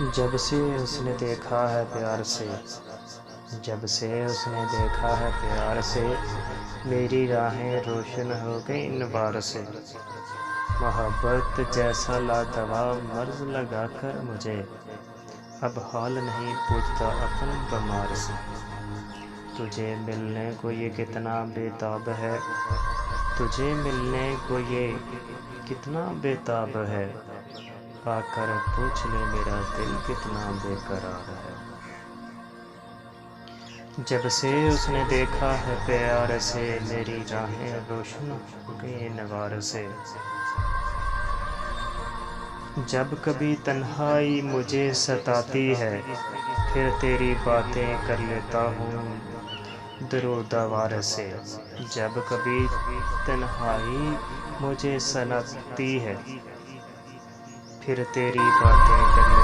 جب سے اس نے دیکھا ہے پیار سے، جب سے اس نے دیکھا ہے پیار سے، میری راہیں روشن ہو گئی انوار سے۔ محبت جیسا لادوا مرض لگا کر مجھے، اب حال نہیں پوچھتا اپنے بیمار سے۔ تجھے ملنے کو یہ کتنا بے تاب ہے، تجھے ملنے کو یہ کتنا بے تاب ہے، آ کر پوچھ لے میرا دل کتنا بے قرار ہے۔ جب سے اس نے دیکھا ہے پیار سے، میری راہیں روشن ہو گئی انوار سے۔ جب کبھی تنہائی مجھے ستاتی ہے، پھر تیری باتیں کر لیتا ہوں درود وار سے۔ جب کبھی تنہائی مجھے سناتی ہے، پھر تیری باتیں کر